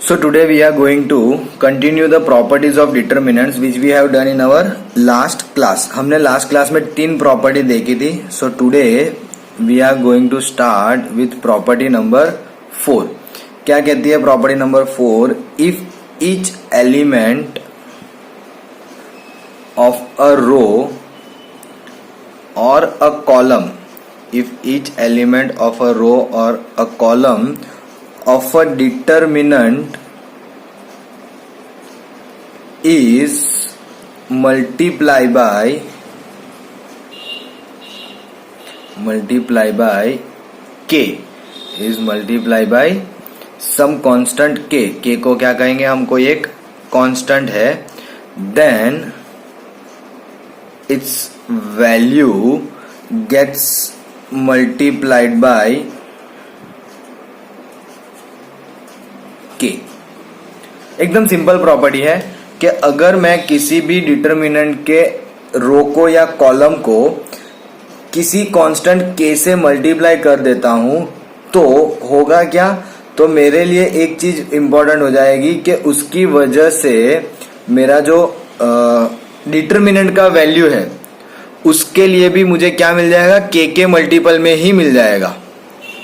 So today we are going to continue the properties of determinants which we have done in our last class. हमने last class में 3 property देखी थी. So today we are going to start with property number 4. क्या कहती है property number 4? If each element of a row or a column, if each element of a row or a column of a determinant is multiplied by k, is multiplied by some constant k. k को क्या कहेंगे हम, कोई एक constant है, then its value gets multiplied by k. एकदम simple property है कि अगर मैं किसी भी डिटरमिनेंट के रो को या कॉलम को किसी कांस्टेंट k से मल्टीप्लाई कर देता हूं तो होगा क्या, तो मेरे लिए एक चीज इंपॉर्टेंट हो जाएगी कि उसकी वजह से मेरा जो डिटरमिनेंट का वैल्यू है उसके लिए भी मुझे क्या मिल जाएगा, k के मल्टीपल में ही मिल जाएगा.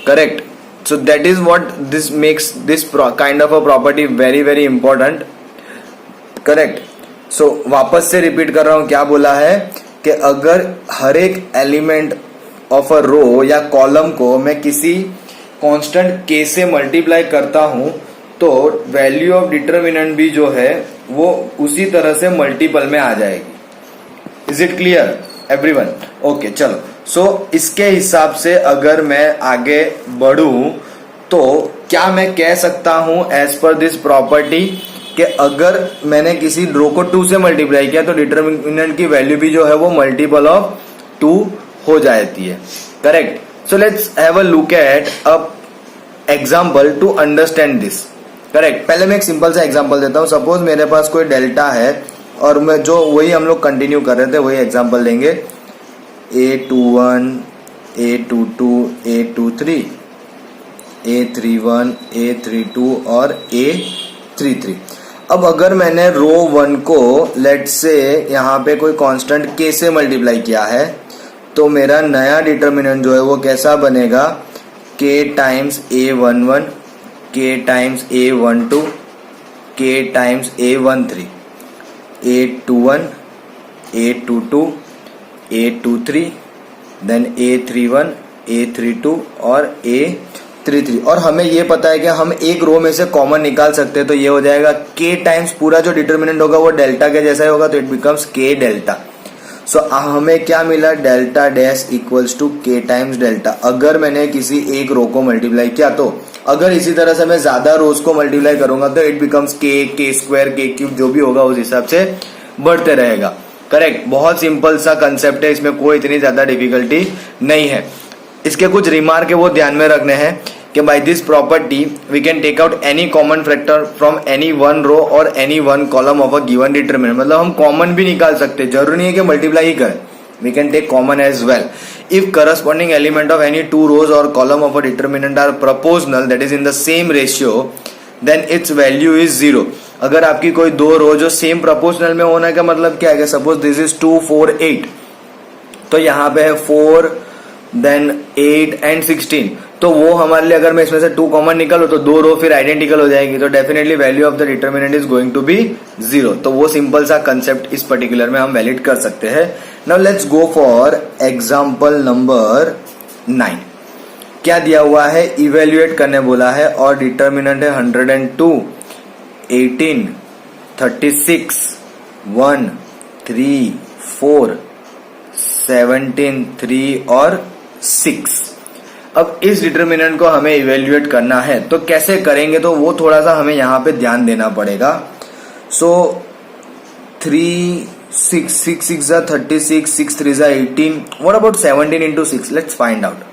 Correct. So that is what this makes this kind of a property very very important. Correct. So वापस से रिपीट कर रहा हूं, क्या बोला है कि अगर हर एक एलिमेंट ऑफ अ रो या कॉलम को मैं किसी कांस्टेंट k से मल्टीप्लाई करता हूं तो वैल्यू ऑफ डिटरमिनेंट भी जो है वो उसी तरह से मल्टीपल में आ जाएगी. Is it clear everyone? Okay, चलो. सो इसके हिसाब से अगर मैं आगे बढ़ूं तो क्या मैं कह सकता हूं एज पर दिस प्रॉपर्टी कि अगर मैंने किसी रो को 2 से मल्टीप्लाई किया तो डिटरमिनेंट की वैल्यू भी जो है वो मल्टीपल ऑफ 2 हो जाती है. Correct. So let's have a look at a example to understand this. Correct. पहले मैं एक सिंपल सा एग्जांपल देता हूं. सपोज मेरे पास कोई डेल्टा है और मैं जो वही हम लोग कंटिन्यू कर रहे थे वही एग्जांपल लेंगे. A21, A22, A23, A31, A32 और A33. अब अगर मैंने रो 1 को लेट्स से यहाँ पे कोई कांस्टेंट k से मल्टीप्लाई किया है तो मेरा नया डिटरमिनेंट जो है वो कैसा बनेगा, k times A11, k times A12, k times A13, A21, A22, A23, then A31, A32 और A33. और हमें ये पता है कि हम एक रो में से कॉमन निकाल सकते हैं तो ये हो जाएगा k टाइम्स पूरा जो डिटरमिनेंट होगा वो डेल्टा के जैसा ही होगा तो it becomes k delta. So हमें क्या मिला, delta dash equals to k times delta. अगर मैंने किसी एक रो को मल्टीप्लाई किया तो अगर इसी तरह से मैं ज्यादा रोज को मल्टीप्लाई करूंगा तो it becomes k square, k cube, जो भी होगा उस हिसाब से बढ़ते रहेगा. करेक्ट. बहुत सिंपल सा कंसेप्ट है, इसमें कोई इतनी ज्यादा डिफिकल्टी नहीं है. इसके कुछ रिमार्क है वो ध्यान में रखने हैं कि by this property we can take out any common factor from any one row और any one column of a given determinant. मतलब हम कॉमन भी निकाल सकते हैं, जरूरी नहीं है कि मल्टीप्लाई ही करें. We can take common as well. If corresponding element of any 2 rows और column of a determinant are proportional, that is in the same ratio, then its value is 0. अगर आपकी कोई 2 रो जो सेम प्रोपोर्शनल में होने का मतलब क्या है, सपोज दिस इज 2, 4, 8 तो यहाँ पे है 4 देन 8 एंड 16. तो वो हमारे लिए, अगर मैं इसमें से 2 कॉमन निकालूं तो 2 रो फिर आइडेंटिकल हो जाएगी तो definitely value of the determinant is going to be 0. तो वो सिंपल सा कंसेप्ट इस पर्टिकुलर में हम वैलिड कर सकते हैं. Now let's go for example number 9. क्या दिया हुआ है, इवेल्युएट करने बोला है और डिटरमिनेंट है 102, 18, 36, 1, 3, 4, 17, 3 और 6. अब इस डिटरमिनेंट को हमें इवेल्युएट करना है तो कैसे करेंगे, तो वो थोड़ा सा हमें यहाँ पे ध्यान देना पड़ेगा. सो 3, 6, 6, 6 are 36, 6, 3 are 18. What about 17 into 6? Let's find out.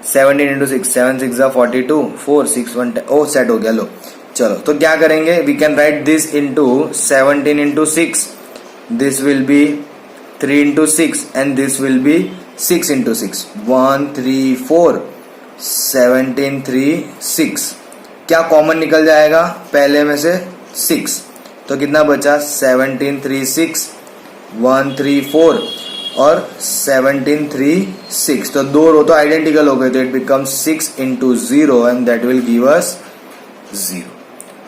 17 into 6, 7, 6 are 42, 4, 6, 1, 10. Oh set हो गया. लो चलो, तो क्या करेंगे, we can write this into 17 into 6. This will be 3 into 6 and this will be 6 into 6. 1, 3, 4, 17, 3, 6. क्या कॉमन निकल जाएगा पहले में से 6, तो कितना बचा 17 3 6 1 3 4 और 17 3 6, तो दो रो तो आइडेंटिकल हो गए, तो it becomes 6 into 0 and that will give us 0।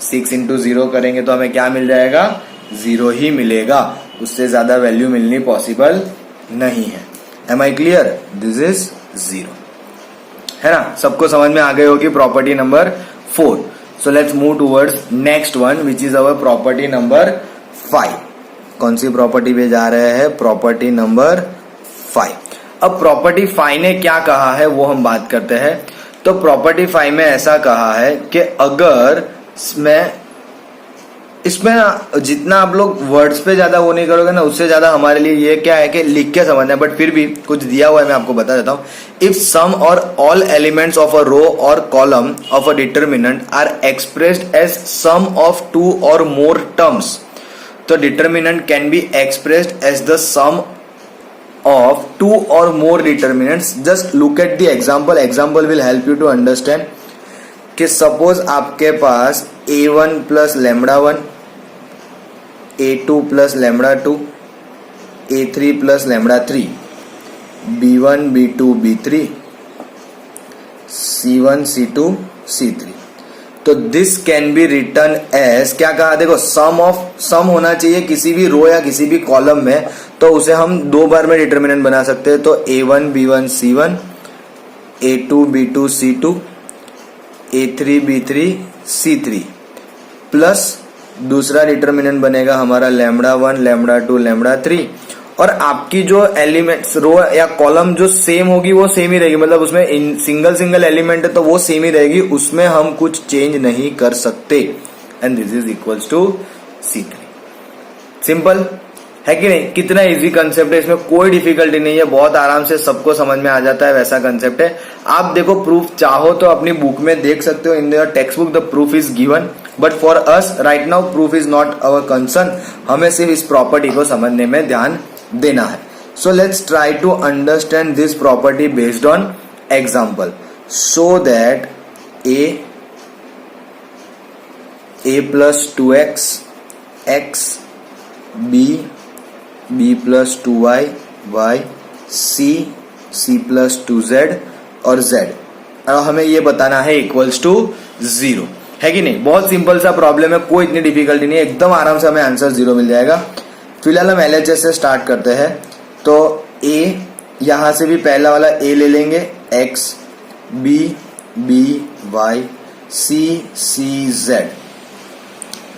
6 into 0 करेंगे तो हमें क्या मिल जाएगा, 0 ही मिलेगा, उससे ज्यादा वैल्यू मिलनी पॉसिबल नहीं है। Am I clear? This is 0, है ना? सबको समझ में आ गई होगी property number 4। So let's move towards next one which is our property number 5। कौन सी प्रॉपर्टी पे जा रहे हैं? Property number 5। अब प्रॉपर्टी 5 ने क्या कहा है वो हम बात करते हैं। तो प्रॉपर्टी 5 में ऐसा कहा है कि अगर इसमें जितना आप लोग वर्ड्स पे ज्यादा वो नहीं करोगे ना, उससे ज्यादा हमारे लिए ये क्या है कि लिख के समझना है, बट फिर भी कुछ दिया हुआ है, मैं आपको बता देता हूं। If sum or all elements of a row or column of a determinant are expressed as sum of 2 or more terms, तो determinant can be expressed as the sum of 2 or more determinants। just look at the example will help you to understand कि suppose आपके पास a1 plus lambda 1, a2 plus lambda 2, a3 plus lambda 3, b1 b2 b3, c1 c2 c3, तो this can be written as, क्या कहा देखो, सम होना चाहिए किसी भी रो या किसी भी कॉलम में, तो उसे हम दो बार में डिटर्मिनेंट बना सकते हैं। तो a1 b1 c1, a2 b2 c2, a3 b3 c3 plus दूसरा डिटर्मिनेंट बनेगा हमारा लैम्बडा 1 लैम्बडा 2 लैम्बडा 3, और आपकी जो एलिमेंट्स रो या कॉलम जो सेम होगी वो सेम ही रहेगी, मतलब उसमें सिंगल एलिमेंट है तो वो सेम ही रहेगी, उसमें हम कुछ चेंज नहीं कर सकते। And this is equals to C3। Simple है कि नहीं? कितना इजी कंसेप्ट है, इसमें कोई डिफिकल्टी नहीं है, बहुत आराम से सबको समझ में आ जाता है, वैसा कंसेप्ट है। आप देखो प्रूफ चाहो तो अपनी बुक में देख सकते हो, in your text book the proof is given, but for us right now proof is not our concern, हमें सिर्फ इस प्रॉपर्टी को समझने में ध्यान देना है। So let's try to understand this property based on example, so that a plus 2x x, b plus 2y y, c plus 2z और z, और हमें ये बताना है इक्वल्स टू 0, है कि नहीं? बहुत सिंपल सा प्रॉब्लम है, कोई इतनी डिफिकल्टी नहीं है, एकदम आराम से हमें आंसर 0 मिल जाएगा। फिलहाल हम LHS से स्टार्ट करते हैं। तो a, यहां से भी पहला वाला a ले लेंगे, x b y c z,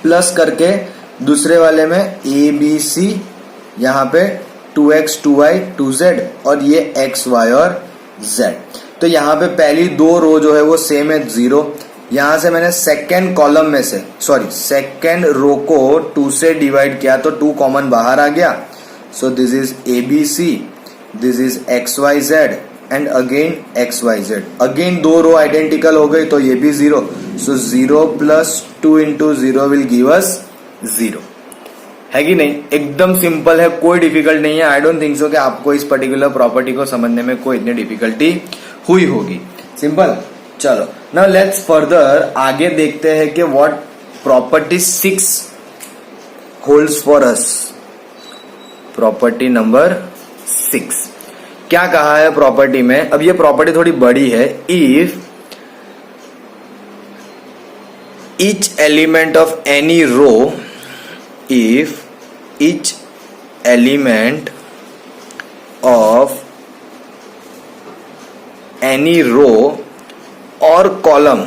plus करके दूसरे वाले में a b c, यहाँ पे 2x 2y 2z और ये x y और z। तो यहाँ पे पहली दो रो जो है वो सेम है 0। यहां से मैंने सेकेंड कॉलम में से सेकेंड रो को 2 से डिवाइड किया तो 2 कॉमन बाहर आ गया। So this is ABC, this is XYZ and again XYZ। Again दो रो आइडेंटिकल हो गई तो ये भी 0। सो 0 प्लस 2 इंटू 0 विल गिव अस 0, है कि नहीं? एकदम सिंपल है, कोई डिफिकल्ट नहीं है। आई डोंट थिंक सो कि आपको इस पर्टिकुलर प्रॉपर्टी को समझने में कोई इतनी डिफिकल्टी हुई होगी। सिंपल। चलो नाउ लेट्स फर्दर आगे देखते हैं कि what property 6 holds for us. Property number 6 क्या कहा है प्रॉपर्टी में? अब ये प्रॉपर्टी थोड़ी बड़ी है। If each element of any row, if each element of any row or column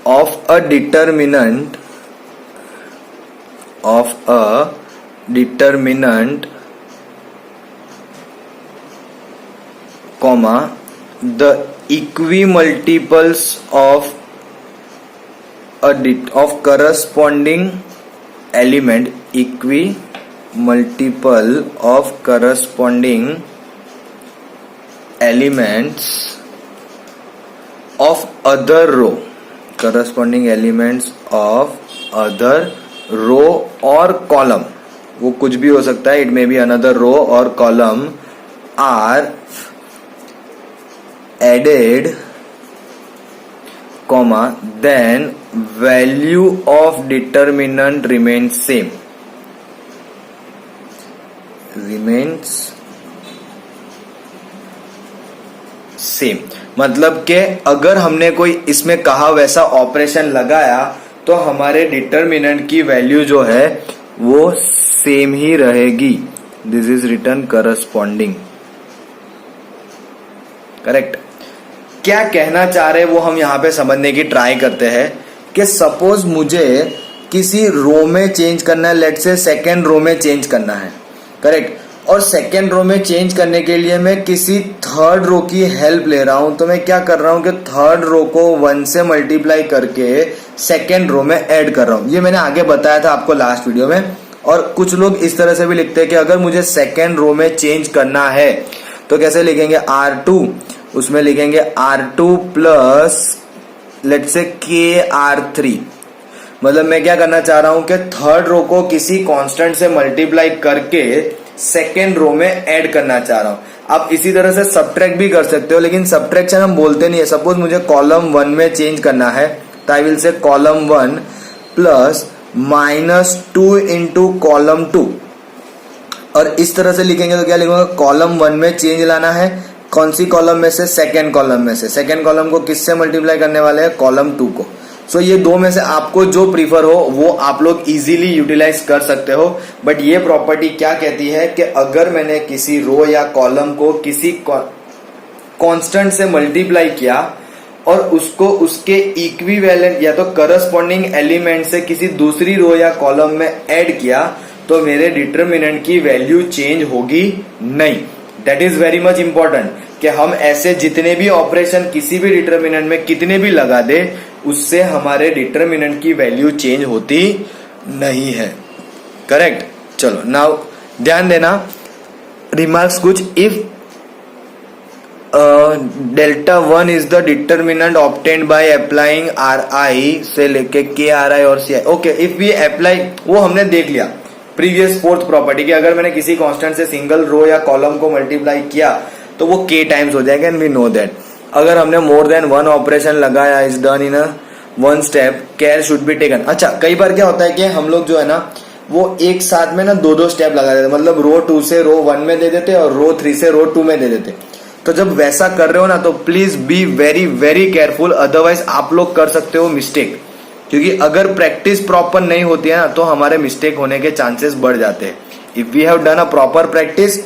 of a determinant comma the equimultiples of corresponding element, equimultiple of corresponding elements of other row, corresponding elements of other row और column, वो कुछ भी हो सकता है, it may be another row or column, are added comma then value of determinant remains same, remains same. मतलब कि अगर हमने कोई इसमें कहा वैसा ऑपरेशन लगाया तो हमारे डिटर्मिनेंट की वैल्यू जो है वो सेम ही रहेगी। This is return corresponding. Correct. क्या कहना चाह रहे वो हम यहां पे समझने की ट्राई करते हैं कि सपोज मुझे किसी रो में चेंज करना है, लेट्स से सेकेंड रो में चेंज करना है। करेक्ट। और सेकेंड रो में चेंज करने के लिए मैं किसी थर्ड रो की हेल्प ले रहा हूं। तो मैं क्या कर रहा हूं कि थर्ड रो को 1 से मल्टीप्लाई करके सेकेंड रो में ऐड कर रहा हूं। ये मैंने आगे बताया था आपको लास्ट वीडियो में। और कुछ लोग इस तरह से भी लिखते हैं कि अगर मुझे सेकेंड रो में चेंज करना है तो कैसे लिखेंगे, R2, उसमें लिखेंगे R2 plus let's say KR3। मतलब मैं क्या करना चाह रहा हूं कि थर्ड रो को किसी कांस्टेंट से मल्टीप्लाई करके सेकेंड रो में ऐड करना चाह रहा हूं। आप इसी तरह से सब्ट्रैक्ट भी कर सकते हो, लेकिन सब्ट्रैक्शन हम बोलते नहीं है। सपोज मुझे कॉलम 1 में चेंज करना है तो I will say column 1 plus -2 into column 2। और इस तरह से लिखेंगे तो क्या लिखूंगा, कॉलम 1 में चेंज लाना है, कौन सी कॉलम में से, सेकेंड कॉलम में से। सेकेंड कॉलम को किससे मल्टीप्लाई करने वाले हैं, कॉलम 2 को। सो ये दो में से आपको जो प्रीफर हो वो आप लोग इजीली यूटिलाइज कर सकते हो। बट ये प्रॉपर्टी क्या कहती है कि अगर मैंने किसी रो या कॉलम को किसी कांस्टेंट से मल्टीप्लाई किया और उसको उसके इक्विवेलेंट या तो करस्पॉन्डिंग एलिमेंट से किसी दूसरी रो या कॉलम में ऐड किया तो मेरे डिटर्मिनेंट की वैल्यू चेंज होगी नहीं। That is very much important कि हम ऐसे जितने भी ऑपरेशन किसी भी डिटर्मिनेंट में कितने भी लगा दे उससे हमारे डिटर्मिनेंट की वैल्यू चेंज होती नहीं है। करेक्ट। चलो नाउ ध्यान देना, रिमार्क्स कुछ, if delta 1 is the determinant obtained by applying RI से लेके KRI और CI। Okay, if we apply, वो हमने देख लिया प्रीवियस फोर्थ प्रॉपर्टी कि अगर मैंने किसी कांस्टेंट से सिंगल रो या कॉलम को मल्टीप्लाई किया तो वो K टाइम्स हो जाएगा, एंड वी नो दैट। अगर हमने मोर देन वन ऑपरेशन लगाया, is done in one step, care should be taken. अच्छा, कई बार क्या होता है कि हम लोग जो है ना वो एक साथ में ना दो स्टेप लगा देते, मतलब रो 2 से रो 1 में दे देते और रो 3 से रो 2 में दे देते। तो जब वैसा कर रहे हो ना तो please be very very careful, otherwise आप लोग कर सकते हो मिस्टेक। क्योंकि अगर प्रैक्टिस प्रॉपर नहीं होती है ना तो हमारे मिस्टेक होने के चांसेस बढ़ जाते हैं। If we have done a proper practice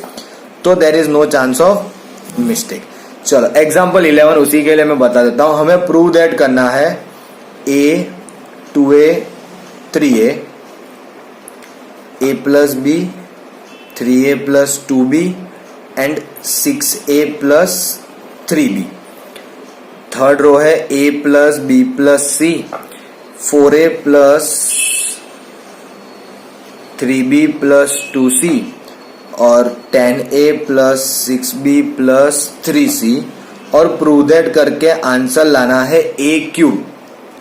तो there is no chance of mistake. चलो एग्जाम्पल 11 उसी के लिए मैं बता देता हूं। हमें प्रूव दैट करना है A 2A 3A A plus B 3A plus 2B and 6A plus 3B। Third row है A plus B plus C 4A plus 3B plus 2C और 10A plus 6B plus 3C और prove that करके answer लाना है A cube.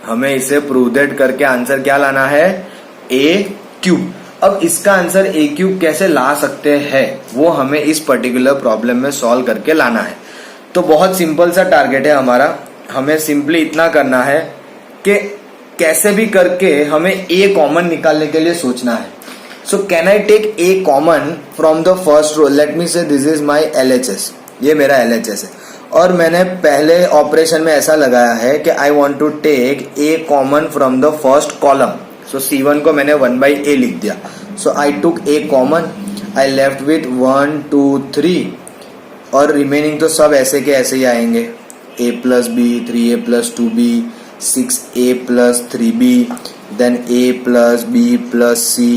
हमें इसे prove that करके answer क्या लाना है, A क्यूब। अब इसका आंसर A क्यूब कैसे ला सकते हैं वो हमें इस पर्टिकुलर प्रॉब्लम में सॉल्व करके लाना है। तो बहुत सिंपल सा टारगेट है हमारा। हमें सिंपली इतना करना है कि कैसे भी करके हमें A कॉमन निकालने के लिए सोचना है। So can I take A common from the first row? Let me say this is my LHS. ये मेरा LHS है और मैंने पहले ऑपरेशन में ऐसा लगाया है कि I want to take A common from the first column. So C1 को मैंने 1/A लिख दिया. So I took A common. I left with 1 2 3 और रिमेनिंग तो सब ऐसे के ऐसे ही आएंगे। A plus B 3A plus 2B 6A plus 3B then A plus B plus C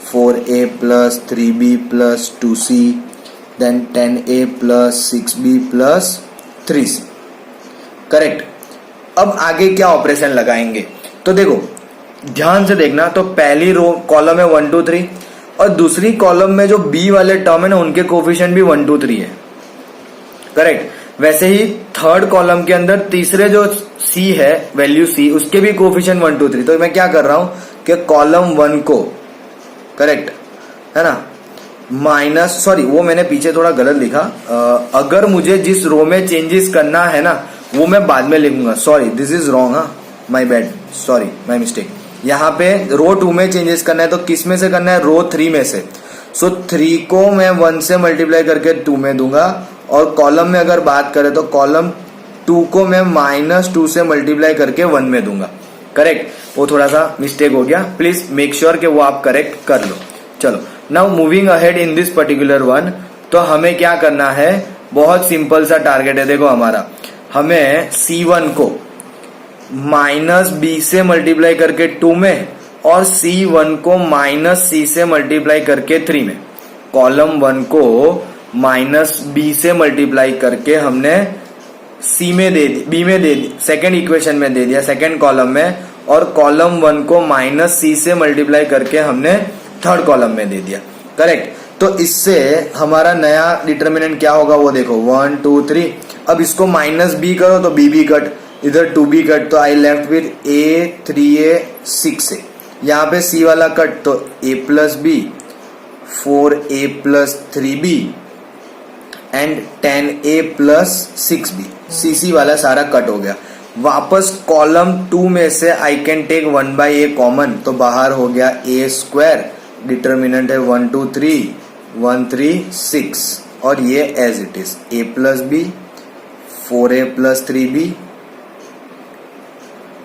4A plus 3B plus 2C then 10A plus 6B plus 3C। Correct. अब आगे क्या ऑपरेशन लगाएंगे तो देखो ध्यान से देखना। तो पहली रो कॉलम है 1 2 3 और दूसरी कॉलम में जो B वाले टर्म है ना उनके कोफिशिएंट भी 1 2 3 है। करेक्ट। वैसे ही थर्ड कॉलम के अंदर तीसरे जो C है वैल्यू C उसके भी कोफिशिएंट 1 2 3। तो मैं क्या कर रहा हूं कि कॉलम 1 को, करेक्ट है ना, वो मैंने पीछे थोड़ा गलत लिखा। अगर मुझे जिस रो में चेंजेस करना है ना वो मैं बाद में लिखूंगा. Sorry, this is wrong. हाँ, my bad, sorry, my mistake. यहाँ पे रो 2 में चेंजेस करना है तो किस में से करना है? रो 3 में से. सो 3 को मैं 1 से मल्टीप्लाई करके 2 में दूंगा, और कॉलम में अगर बात करें तो कॉलम 2 को मैं -2 से मल्टीप्लाई करके 1 में दूंगा. करेक्ट. वो थोड़ा सा मिस्टेक हो गया, प्लीज मेक श्योर कि वो आप करेक्ट कर लो. चलो, now moving ahead in this particular one. तो हमें क्या करना है? बहुत सिंपल सा टारगेट है. देखो हमारा, हमें C1 को -B से मल्टीप्लाई करके 2 में, और C1 को -C से मल्टीप्लाई करके 3 में. कॉलम 1 को -B से मल्टीप्लाई करके हमने C में दे दी, B में दे दी, सेकेंड इक्वेशन में दे दिया, सेकेंड कॉलम में, और कॉलम 1 को -C से मल्टीप्लाई करके हमने थर्ड कॉलम में दे दिया. करेक्ट. तो इससे हमारा नया डिटर्मिनेंट क्या होगा वो देखो, 1 2 3. अब इसको -B करो तो B कट, इधर 2B कट, तो आई left with A 3A 6A. यहाँ पे C वाला कट तो A plus B, 4A plus 3B and 10A plus 6B. CC वाला सारा कट हो गया. वापस कॉलम 2 में से आई कैन टेक 1/A कॉमन, तो बाहर हो गया A स्क्वायर. डिटर्मिनेंट है 1 2 3 1 3 6, और ये as it is A plus B, 4A plus 3B,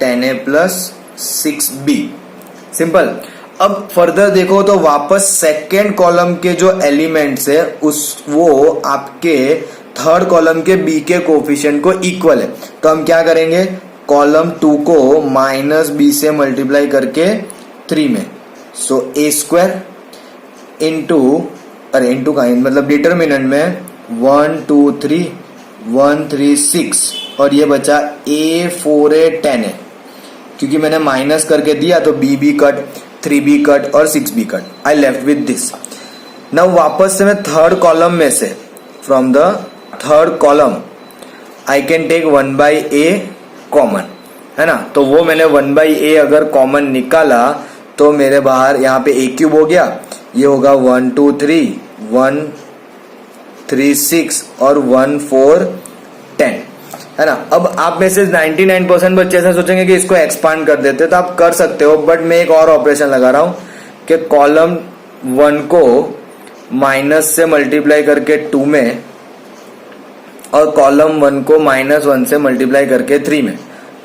10A plus 6B. Simple. अब फर्दर देखो तो वापस सेकेंड कॉलम के जो एलिमेंट्स है वो आपके थर्ड कॉलम के B के कोफिशिएंट को इक्वल है. तो हम क्या करेंगे? कॉलम 2 को -B से मल्टीप्लाई करके 3 में, सो A स्क्वायर इंटू का मतलब डिटर्मिनेंट में 1 2 3 1 3 6, और ये बचा A 4A 10A. क्योंकि मैंने माइनस करके दिया तो B कट, 3B कट और 6B cut. I left with this. Now वापस से मैं थर्ड कॉलम में से, from the third column I can take 1/A common, है ना. तो वो मैंने 1/A अगर कॉमन निकाला तो मेरे बाहर यहाँ पे A क्यूब हो गया. ये होगा 1 2 3 1 3 6 और 1 4 10, है ना. अब आप में से 99% बच्चे ऐसा सोचेंगे कि इसको एक्सपांड कर देते, तो आप कर सकते हो, बट मैं एक और ऑपरेशन लगा रहा हूं कि कॉलम 1 को माइनस से मल्टीप्लाई करके 2 में, और कॉलम 1 को -1 से मल्टीप्लाई करके 3 में.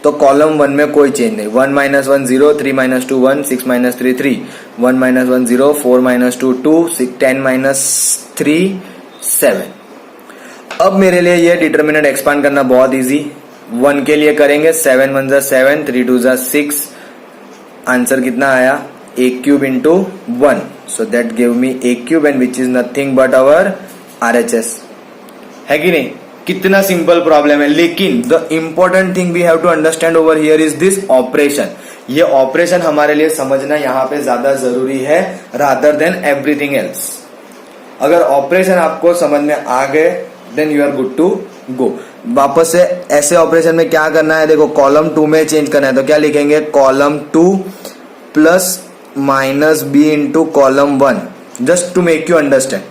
तो कॉलम 1 में कोई चेंज नहीं. 1 - 1 0, 3 - 2 1, 6 - 3 3, 1 - 1 0, 4 - 2 2, 10 - 3 7. अब मेरे लिए ये डिटर्मिनेंट एक्सपांड करना बहुत इजी. 1 के लिए करेंगे 7 1 7, 3 2 6. आंसर कितना आया? A cube into 1. So that give me A cube, and which is nothing but our RHS. है कि नहीं? कितना सिंपल प्रॉब्लम है. लेकिन the important thing we have to understand over here is this operation. ये operation हमारे लिए समझना यहाँ पे ज्यादा जरूरी है रादर देन एवरीथिंग एल्स. अगर ऑपरेशन आपको समझ में आ गए then you are good to go. वापस से ऐसे ऑपरेशन में क्या करना है? देखो, कॉलम 2 में चेंज करना है तो क्या लिखेंगे? Column 2 plus -B into column 1, just to make you understand.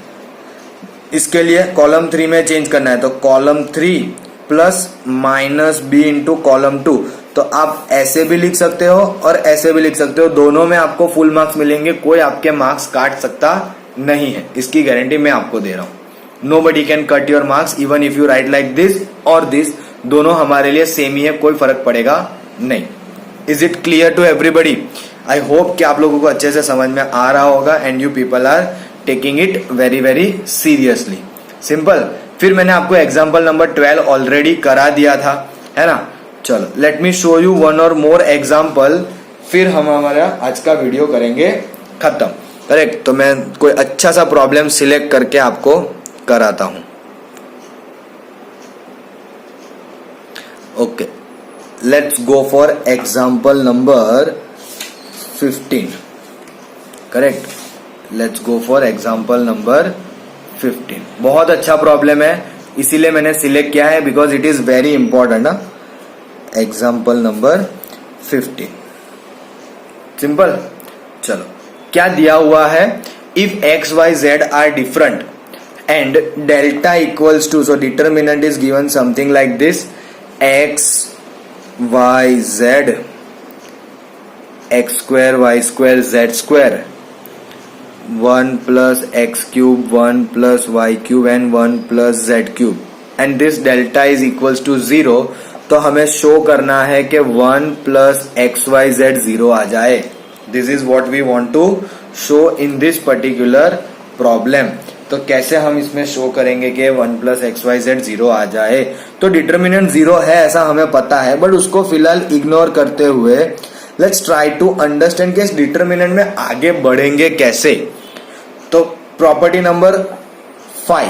इसके लिए कॉलम 3 में चेंज करना है तो column 3 plus -B into column 2. तो आप ऐसे भी लिख सकते हो और ऐसे भी लिख सकते हो. दोनों में आपको फुल मार्क्स मिलेंगे. कोई आपके मार्क्स काट सकता नहीं है, इसकी गारंटी मैं आपको दे रहा हूं. Nobody can cut your marks even if you write like this or this. दोनों हमारे लिए सेम ही है, कोई फर्क पड़ेगा नहीं. Is it clear to everybody? I hope कि आप लोगों को अच्छे से समझ में आ रहा होगा and you people are taking it very very seriously. Simple. फिर मैंने आपको एग्जाम्पल नंबर 12 ऑलरेडी करा दिया था, है ना. चलो, let me show you one और मोर एग्जाम्पल, फिर हम हमारा आज का वीडियो करेंगे खत्म. करेक्ट. तो मैं कोई अच्छा सा प्रॉब्लम सिलेक्ट करके आपको कराता हूं. Okay, let's go for example number 15. Correct. Let's go for example number 15. बहुत अच्छा प्रॉब्लम है, इसीलिए मैंने सिलेक्ट किया है because it is very important. ना, एग्जाम्पल नंबर 15. सिंपल. चलो, क्या दिया हुआ है? If x y z are different and delta equals to, so determinant is given something like this. X y z x square y square z square 1 plus x cube 1 plus y cube and 1 plus z cube and this delta is equals to 0, तो हमें show करना है कि 1 plus x y z 0 आ जाए. This is what we want to show in this particular problem. तो कैसे हम इसमें शो करेंगे कि 1 plus x y z 0 आ जाए. तो डिटर्मिनेंट 0 है ऐसा हमें पता है, बट उसको फिलहाल इग्नोर करते हुए लेट्स ट्राई टू अंडरस्टैंड कि इस डिटर्मिनेंट में आगे बढ़ेंगे कैसे. तो प्रॉपर्टी नंबर 5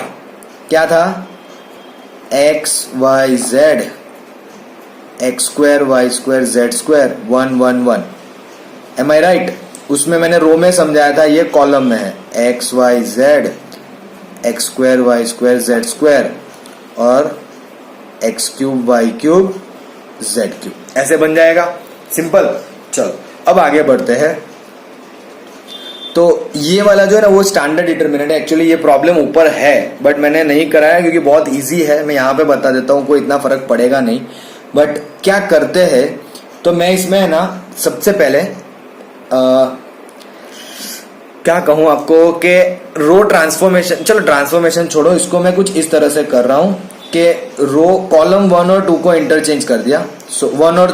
क्या था? X y z x square y square z square 1 1 1. Am I right? उसमें मैंने रो में समझाया था, ये कॉलम में है. X y z x square y square z square और x cube y cube z cube. ऐसे बन जाएगा. सिंपल. चलो अब आगे बढ़ते हैं. तो ये वाला जो है ना वो स्टैंडर्ड डिटर्मिनेंट है. एक्चुअली ये प्रॉब्लम ऊपर है बट मैंने नहीं कराया क्योंकि बहुत इजी है. मैं यहाँ पे बता देता हूँ, कोई इतना फर्क पड़ेगा नहीं. बट क्या करते हैं, तो मैं इसमें है ना सबसे पहले क्या कहूँ आपको कि रो ट्रांसफॉर्मेशन, चलो ट्रांसफॉर्मेशन छोड़ो, इसको मैं कुछ इस तरह से कर रहा हूँ कि रो कॉलम 1 और 2 को इंटरचेंज कर दिया. सो 1 और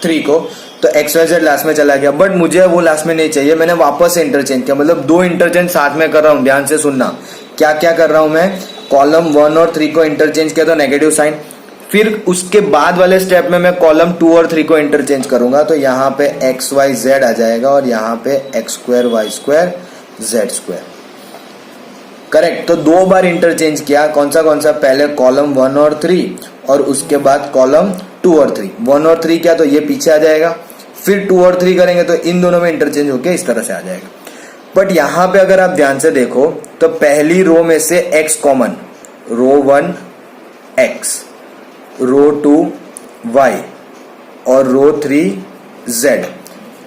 3 को, तो एक्स वाई जेड लास्ट में चला गया. बट मुझे वो लास्ट में नहीं चाहिए, मैंने वापस से इंटरचेंज किया. मतलब 2 इंटरचेंज साथ में कर रहा हूँ. ध्यान से सुनना क्या क्या कर रहा हूँ मैं. कॉलम 1 और 3 को इंटरचेंज किया तो नेगेटिव साइन. फिर उसके बाद वाले स्टेप में मैं कॉलम 2 और 3 को इंटरचेंज करूंगा. तो यहाँ पे एक्स वाई जेड आ जाएगा और यहाँ पे x square y square z square. Correct. तो 2 बार इंटरचेंज किया. कौन सा? पहले कॉलम 1 और 3 और उसके बाद कॉलम 2 और 3. 1 और 3 क्या, तो ये पीछे आ जाएगा. फिर 2 और 3 करेंगे तो इन दोनों में इंटरचेंज होके इस तरह से आ जाएगा. बट यहां पे अगर आप ध्यान से देखो तो पहली रो में से x कॉमन, रो 1 x, रो 2 y और रो 3 z.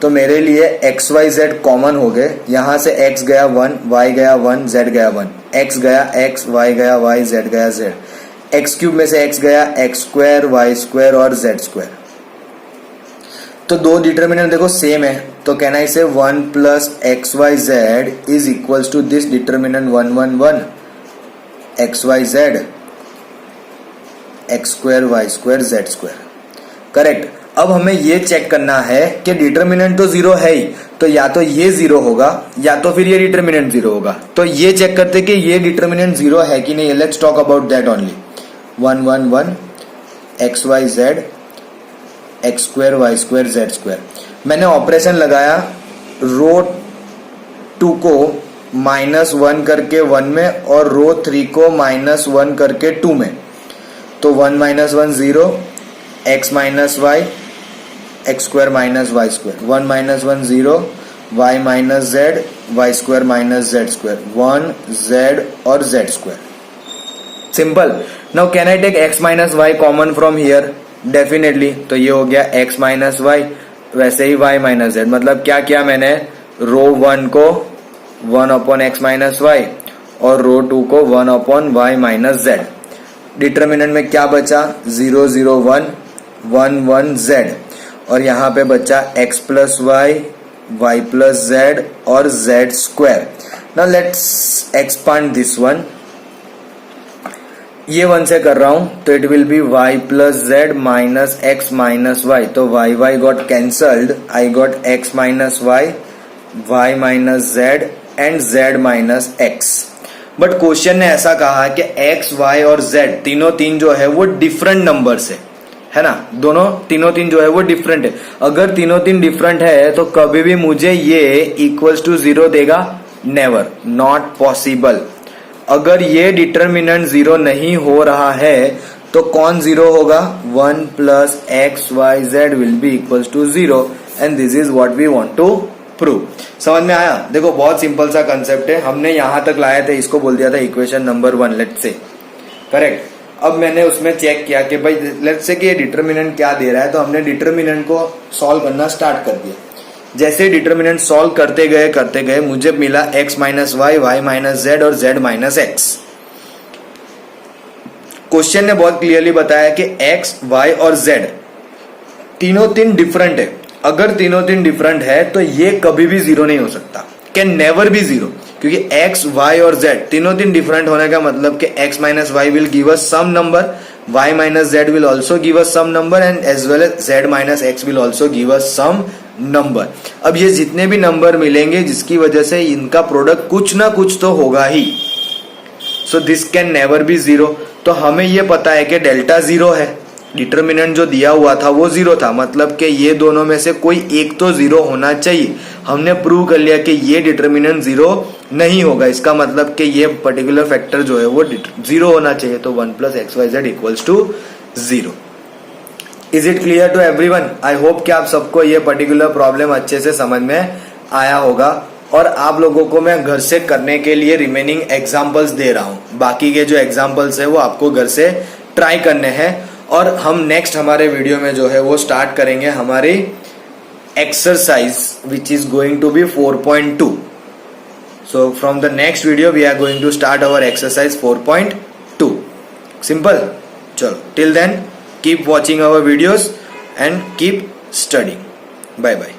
तो मेरे लिए x y z कॉमन हो गए. यहां से x गया 1, y गया 1, z गया 1, x गया x, y गया y, z गया z. x क्यूब में से x गया x स्क्वायर y स्क्वायर और z स्क्वायर. तो 2 डिटर्मिनेंट देखो सेम है. तो can I say 1 plus x y z is equals to this determinant 1 1 1 x y z x square y square z square. Correct. अब हमें ये check करना है कि डिटर्मिनेंट तो 0 है ही, तो या तो ये 0 होगा या तो फिर ये डिटर्मिनेंट 0 होगा. तो ये चेक करते कि ये डिटर्मिनेंट 0 है कि नहीं. Let's talk about that only. 1 1 1 x y z x square y square z square. मैंने ऑपरेशन लगाया रो 2 को -1 करके 1 में और रो 3 को -1 करके 2 में. तो 1 - 1 0, x minus y x square minus y square. 1 - 1 0, y minus z y square minus z square. 1 z और z square. Simple. Now can I take x minus y common from here? Definitely. तो ये हो गया x minus Y, वैसे ही y minus Z. मतलब क्या किया मैंने, रो 1 को 1 अपॉन एक्स माइनस वाई और रो 2 को 1 upon y minus z. Determinant में क्या बचा? 0 0 1 1 1 z और यहाँ पे बचा x plus y y plus z और z square. Now let's expand this one. ये 1 से कर रहा हूं तो it will be y plus z minus x minus y. तो y y got cancelled. I got x minus y, y minus z and z minus x. But question ने ऐसा कहा कि x y और z तीनों जो है वो डिफरेंट नंबर्स है ना. तीनों जो है वो डिफरेंट है. अगर तीनों डिफरेंट है तो कभी भी मुझे ये इक्वल्स टू 0 देगा? नेवर. Not possible. अगर ये डिटर्मिनेंट 0 नहीं हो रहा है तो कौन 0 होगा? 1 plus x y z will be equals to 0 and this is what we want to prove. समझ में आया? देखो बहुत सिंपल सा कंसेप्ट है. हमने यहां तक लाए थे, इसको बोल दिया था equation number 1 let's say. Correct. अब मैंने उसमें चेक किया कि भाई लेट्स से कि ये डिटर्मिनेंट क्या दे रहा है, तो हमने डिटर्मिनेंट को सॉल्व करना स्टार्ट कर दिया. जैसे डिटर्मिनेंट सॉल्व करते गए मुझे मिला x minus y, y minus z और z माइनस एक्स. क्वेश्चन ने बहुत क्लियरली बताया कि x, y और z तीनों तीन डिफरेंट है। अगर तीनों तीन डिफरेंट है तो ये कभी भी जीरो नहीं हो सकता, कैन नेवर बी जीरो, क्योंकि x, y और z तीनों तीन डिफरेंट होने का मतलब कि x minus y will give us some number, y minus z will also give us some number and as well as z minus x will also give us some number. अब ये जितने भी number मिलेंगे जिसकी वजह से इनका product कुछ ना कुछ तो होगा ही, so this can never be zero. तो हमें ये पता है कि डेल्टा जीरो है, डिटर्मिनेंट जो दिया हुआ था वो जीरो था, मतलब कि ये दोनों में से कोई एक तो जीरो होना चाहिए। हमने प्रूव कर लिया कि ये डिटर्मिनेंट जीरो नहीं होगा, इसका मतलब कि ये पर्टिकुलर फैक्टर जो है वो जीरो होना चाहिए। तो 1 + xyz equals to zero. Is it clear to everyone? I hope कि आप सबको ये पर्टिकुलर प्रॉब्लम अच्छे से समझ में आया होगा, और आप लोगों को मैं घर से करने के लिए रिमेनिंग एग्जाम्पल्स दे रहा हूं। बाकी के जो एग्जाम्पल्स है वो आपको घर से ट्राई करने हैं, और हम नेक्स्ट हमारे वीडियो में जो है वो स्टार्ट करेंगे हमारी exercise which is going to be 4.2। So from the next video we are going to start our exercise 4.2। Simple. चलो, till then keep watching our videos and keep studying. Bye bye.